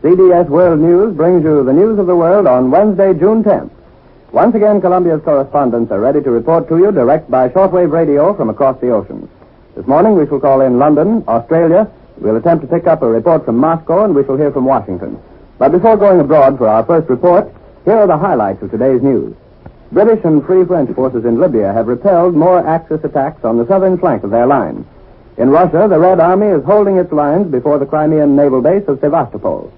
CBS World News brings you the news of the world on Wednesday, June 10th. Once again, Columbia's correspondents are ready to report to you direct by shortwave radio from across the oceans. This morning we shall call in London, Australia. We'll attempt to pick up a report from Moscow, and we shall hear from Washington. But before going abroad for our first report, here are the highlights of today's news. British and Free French forces in Libya have repelled more Axis attacks on the southern flank of their line. In Russia, the Red Army is holding its lines before the Crimean naval base of Sevastopol.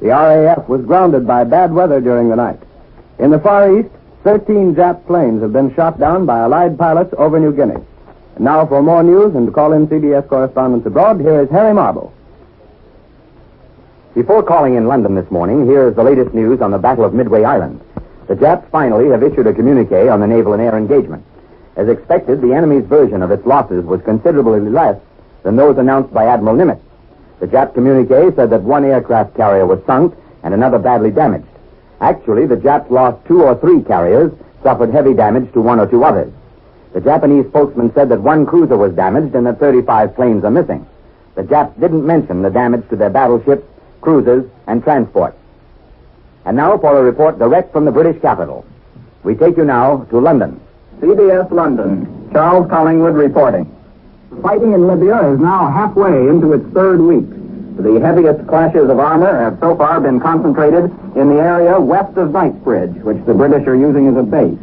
The RAF was grounded by bad weather during the night. In the Far East, 13 Jap planes have been shot down by Allied pilots over New Guinea. And now for more news and to call in CBS correspondents abroad, here is Harry Marble. Before calling in London this morning, here is the latest news on the Battle of Midway Island. The Japs finally have issued a communique on the naval and air engagement. As expected, the enemy's version of its losses was considerably less than those announced by Admiral Nimitz. The Jap communique said that one aircraft carrier was sunk and another badly damaged. Actually, the Japs lost 2 or 3 carriers, suffered heavy damage to 1 or 2 others. The Japanese spokesman said that 1 cruiser was damaged and that 35 planes are missing. The Japs didn't mention the damage to their battleships, cruisers, and transports. And now for a report direct from the British capital. We take you now to London. CBS London, Charles Collingwood reporting. The fighting in Libya is now halfway into its 3rd week. The heaviest clashes of armor have so far been concentrated in the area west of Knightsbridge, which the British are using as a base.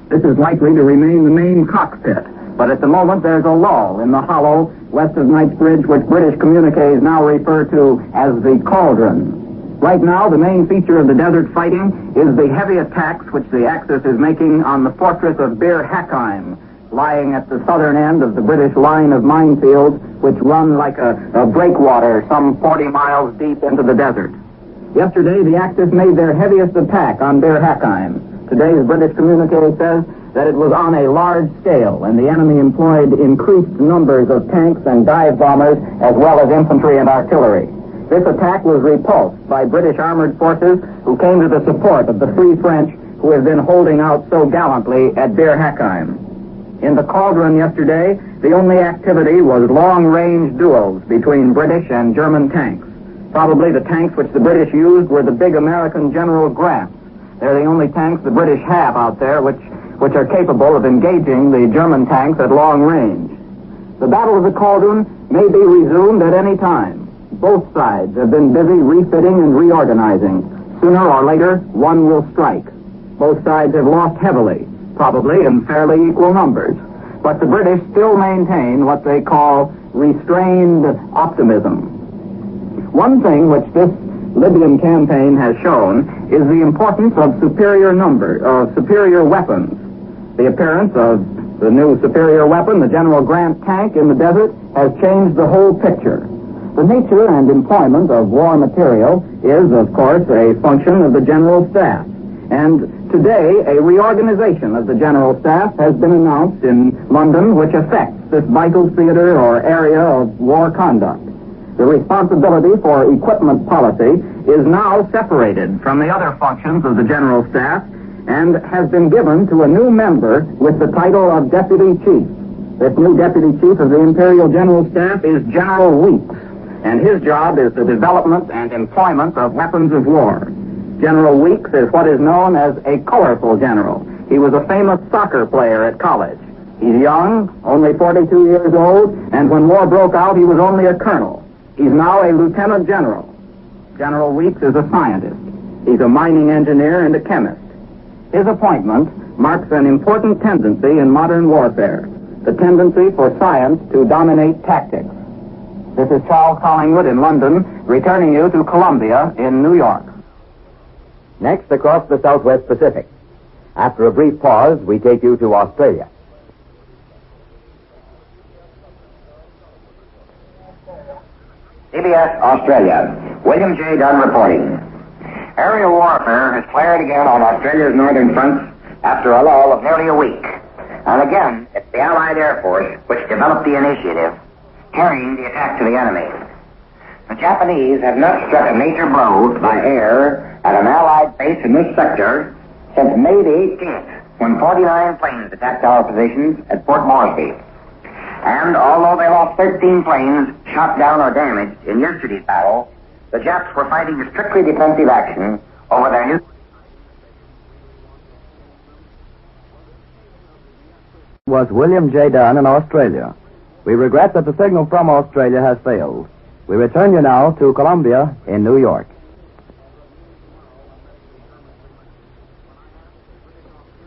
This is likely to remain the main cockpit, but at the moment there's a lull in the hollow west of Knightsbridge, which British communiques now refer to as the Cauldron. Right now, the main feature of the desert fighting is the heavy attacks which the Axis is making on the fortress of Bir Hakeim, lying at the southern end of the British line of minefields, which run like a breakwater some 40 miles deep into the desert. Yesterday, the Axis made their heaviest attack on Bir Hakeim. Today's British communique says that it was on a large scale, and the enemy employed increased numbers of tanks and dive bombers, as well as infantry and artillery. This attack was repulsed by British armored forces who came to the support of the Free French, who have been holding out so gallantly at Bir Hakeim. In the Cauldron yesterday, the only activity was long-range duels between British and German tanks. Probably the tanks which the British used were the big American General Grants. They're the only tanks the British have out there which are capable of engaging the German tanks at long range. The Battle of the Cauldron may be resumed at any time. Both sides have been busy refitting and reorganizing. Sooner or later, one will strike. Both sides have lost heavily, probably in fairly equal numbers. But the British still maintain what they call restrained optimism. One thing which this Libyan campaign has shown is the importance of superior weapons. The appearance of the new superior weapon, the General Grant tank in the desert, has changed the whole picture. The nature and employment of war material is, of course, a function of the General Staff. And today, a reorganization of the General Staff has been announced in London, which affects this vital theater or area of war conduct. The responsibility for equipment policy is now separated from the other functions of the General Staff and has been given to a new member with the title of Deputy Chief. This new Deputy Chief of the Imperial General Staff is General Weeks, and his job is the development and employment of weapons of war. General Weeks is what is known as a colorful general. He was a famous soccer player at college. He's young, only 42 years old, and when war broke out, he was only a colonel. He's now a lieutenant general. General Weeks is a scientist. He's a mining engineer and a chemist. His appointment marks an important tendency in modern warfare, the tendency for science to dominate tactics. This is Charles Collingwood in London, returning you to Columbia in New York. Next, across the Southwest Pacific. After a brief pause, we take you to Australia. CBS Australia. William J. Dunn reporting. Aerial warfare has flared again on Australia's northern fronts after a lull of nearly a week. And again, it's the Allied Air Force which developed the initiative, carrying the attack to the enemy. The Japanese have not struck a major blow by air at an Allied base in this sector since May the 18th, when 49 planes attacked our positions at Port Moresby. And although they lost 13 planes shot down or damaged in yesterday's battle, the Japs were fighting a strictly defensive action over their new... Was William J. Dunn in Australia. We regret that the signal from Australia has failed. We return you now to Columbia in New York.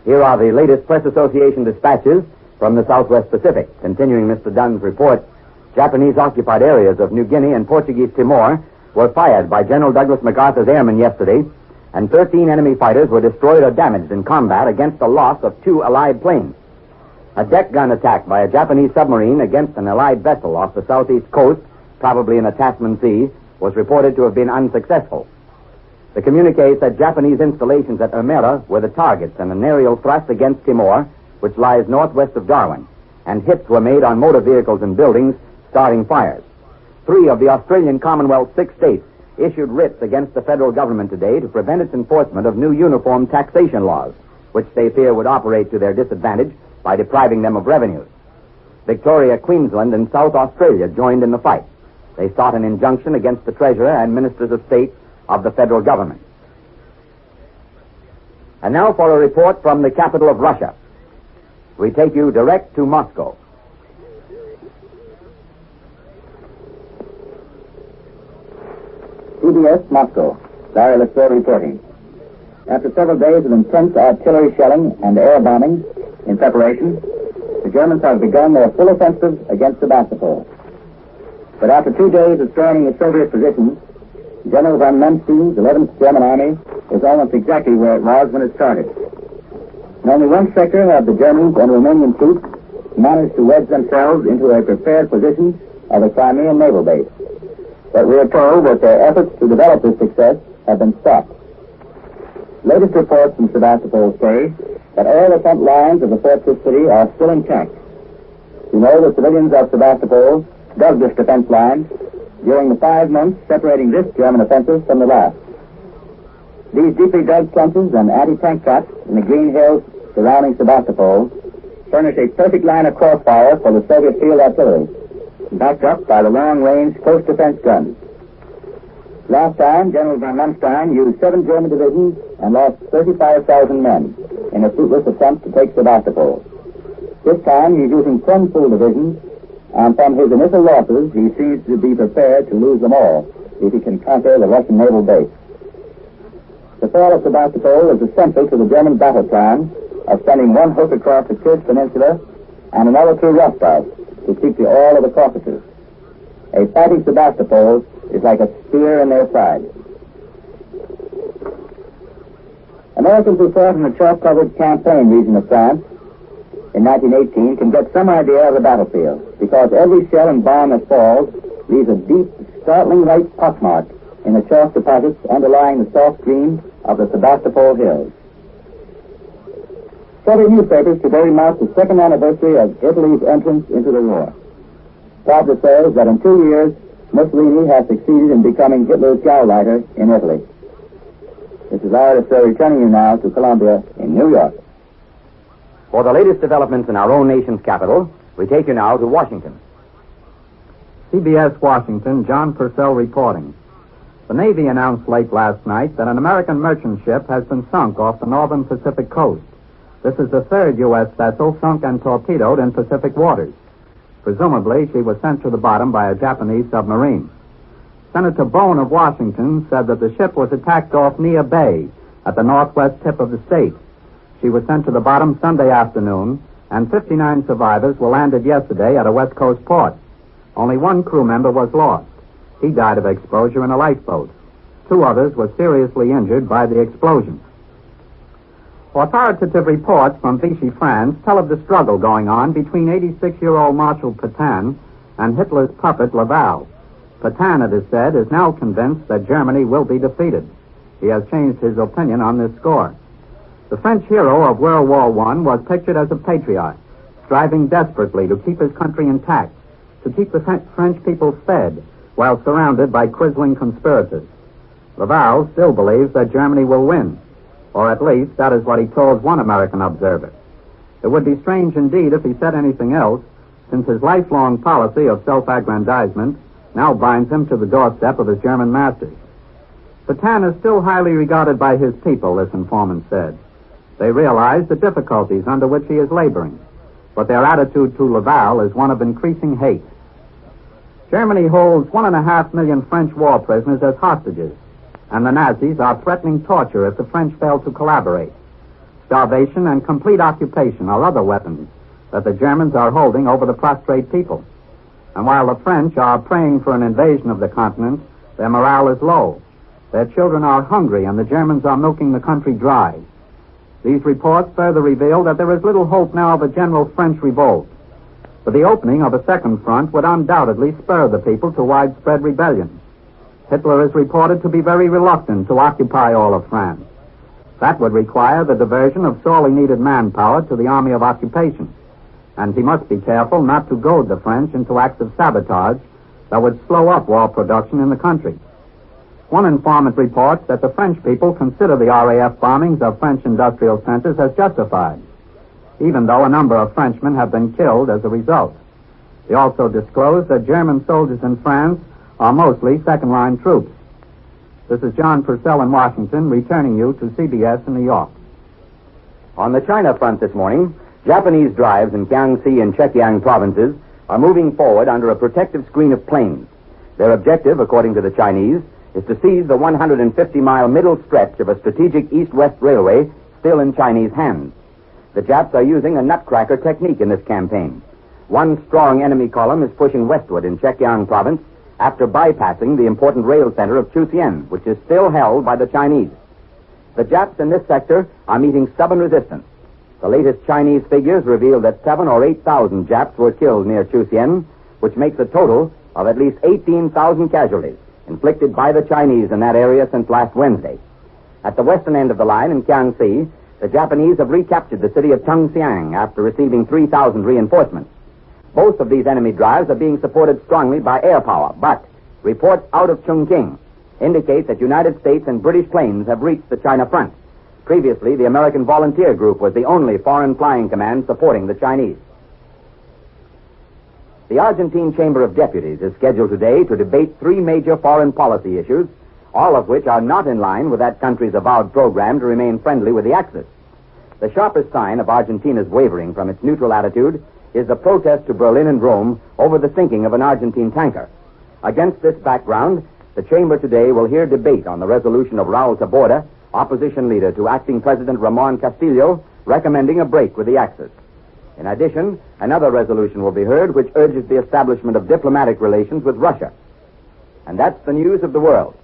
Here are the latest Press Association dispatches from the Southwest Pacific. Continuing Mr. Dunn's report, Japanese-occupied areas of New Guinea and Portuguese Timor were fired by General Douglas MacArthur's airmen yesterday, and 13 enemy fighters were destroyed or damaged in combat against the loss of 2 Allied planes. A deck gun attack by a Japanese submarine against an Allied vessel off the southeast coast, probably in the Tasman Sea, was reported to have been unsuccessful. The communique said Japanese installations at Ermera were the targets in an aerial thrust against Timor, which lies northwest of Darwin, and hits were made on motor vehicles and buildings, starting fires. 3 of the Australian Commonwealth's 6 states issued writs against the federal government today to prevent its enforcement of new uniform taxation laws, which they fear would operate to their disadvantage by depriving them of revenues. Victoria, Queensland, and South Australia joined in the fight. They sought an injunction against the Treasurer and Ministers of State of the federal government. And now for a report from the capital of Russia. We take you direct to Moscow. CBS, Moscow. Larry Lester reporting. After several days of intense artillery shelling and air bombing in preparation, the Germans have begun their full offensive against Sebastopol. But after 2 days of storming the Soviet positions, General von Manstein's 11th German Army is almost exactly where it was when it started. In only one sector have the Germans and Romanian troops managed to wedge themselves into a prepared position of the Crimean naval base. But we are told that their efforts to develop this success have been stopped. Latest reports from Sebastopol say that all the front lines of the fortress city are still intact. You know, the civilians of Sebastopol dug this defense line during the 5 months separating this German offensive from the last. These deeply dug trenches and anti-tank traps in the green hills surrounding Sebastopol furnish a perfect line of crossfire for the Soviet field artillery, backed up by the long-range coast defense guns. Last time, General von Manstein used 7 German divisions and lost 35,000 men in a fruitless attempt to take Sebastopol. This time, he's using 10 full divisions, and from his initial losses, he seems to be prepared to lose them all if he can conquer the Russian naval base. The fall of Sebastopol is essential to the German battle plan of sending one hook across the Kerch Peninsula and another through Rostov to keep the oil of the Caucasus. A fighting Sebastopol is like a spear in their side. Americans who fought in the chalk-covered Champagne region of France in 1918 can get some idea of the battlefield, because every shell and bomb that falls leaves a deep, startling white pockmark in the chalk deposits underlying the soft green of the Sebastopol hills. Several newspapers today mark the 2nd anniversary of Italy's entrance into the war. Proud to say that in 2 years, Mussolini has succeeded in becoming Hitler's gauleiter in Italy. This is Larry Lester returning you now to Columbia in New York. For the latest developments in our own nation's capital, we take you now to Washington. CBS Washington, John Purcell reporting. The Navy announced late last night that an American merchant ship has been sunk off the northern Pacific coast. This is the 3rd U.S. vessel sunk and torpedoed in Pacific waters. Presumably, she was sent to the bottom by a Japanese submarine. Senator Bone of Washington said that the ship was attacked off Nia Bay at the northwest tip of the state. She was sent to the bottom Sunday afternoon, and 59 survivors were landed yesterday at a West Coast port. Only 1 crew member was lost. He died of exposure in a lifeboat. 2 others were seriously injured by the explosion. Authoritative reports from Vichy, France, tell of the struggle going on between 86-year-old Marshal Pétain and Hitler's puppet Laval. Pétain, it is said, is now convinced that Germany will be defeated. He has changed his opinion on this score. The French hero of World War I was pictured as a patriot, striving desperately to keep his country intact, to keep the French people fed while surrounded by quisling conspirators. Laval still believes that Germany will win, or at least that is what he told one American observer. It would be strange indeed if he said anything else, since his lifelong policy of self-aggrandizement now binds him to the doorstep of his German masters. Petain is still highly regarded by his people, this informant said. They realize the difficulties under which he is laboring, but their attitude to Laval is one of increasing hate. Germany holds 1.5 million French war prisoners as hostages, and the Nazis are threatening torture if the French fail to collaborate. Starvation and complete occupation are other weapons that the Germans are holding over the prostrate people. And while the French are praying for an invasion of the continent, their morale is low. Their children are hungry, and the Germans are milking the country dry. These reports further reveal that there is little hope now of a general French revolt. But the opening of a second front would undoubtedly spur the people to widespread rebellion. Hitler is reported to be very reluctant to occupy all of France. That would require the diversion of sorely needed manpower to the army of occupation. And he must be careful not to goad the French into acts of sabotage that would slow up war production in the country. One informant reports that the French people consider the RAF bombings of French industrial centers as justified, even though a number of Frenchmen have been killed as a result. They also disclosed that German soldiers in France are mostly second-line troops. This is John Purcell in Washington, returning you to CBS in New York. On the China front this morning, Japanese drives in Jiangxi and Zhejiang provinces are moving forward under a protective screen of planes. Their objective, according to the Chinese, is to seize the 150-mile middle stretch of a strategic east-west railway still in Chinese hands. The Japs are using a nutcracker technique in this campaign. One strong enemy column is pushing westward in Zhejiang province after bypassing the important rail center of Chuxian, which is still held by the Chinese. The Japs in this sector are meeting stubborn resistance. The latest Chinese figures reveal that 7,000 or 8,000 Japs were killed near Chuxian, which makes a total of at least 18,000 casualties inflicted by the Chinese in that area since last Wednesday. At the western end of the line in Jiangxi, the Japanese have recaptured the city of Chengxiang after receiving 3,000 reinforcements. Both of these enemy drives are being supported strongly by air power, but reports out of Chongqing indicate that United States and British planes have reached the China front. Previously, the American Volunteer Group was the only foreign flying command supporting the Chinese. The Argentine Chamber of Deputies is scheduled today to debate 3 major foreign policy issues, all of which are not in line with that country's avowed program to remain friendly with the Axis. The sharpest sign of Argentina's wavering from its neutral attitude is the protest to Berlin and Rome over the sinking of an Argentine tanker. Against this background, the Chamber today will hear debate on the resolution of Raul Taborda, opposition leader to acting President Ramon Castillo, recommending a break with the Axis. In addition, another resolution will be heard which urges the establishment of diplomatic relations with Russia. And that's the news of the world.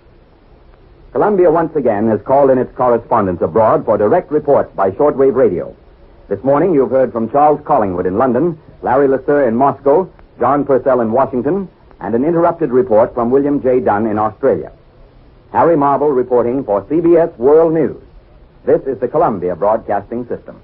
Columbia once again has called in its correspondents abroad for direct reports by shortwave radio. This morning you've heard from Charles Collingwood in London, Larry Lasser in Moscow, John Purcell in Washington, and an interrupted report from William J. Dunn in Australia. Harry Marble reporting for CBS World News. This is the Columbia Broadcasting System.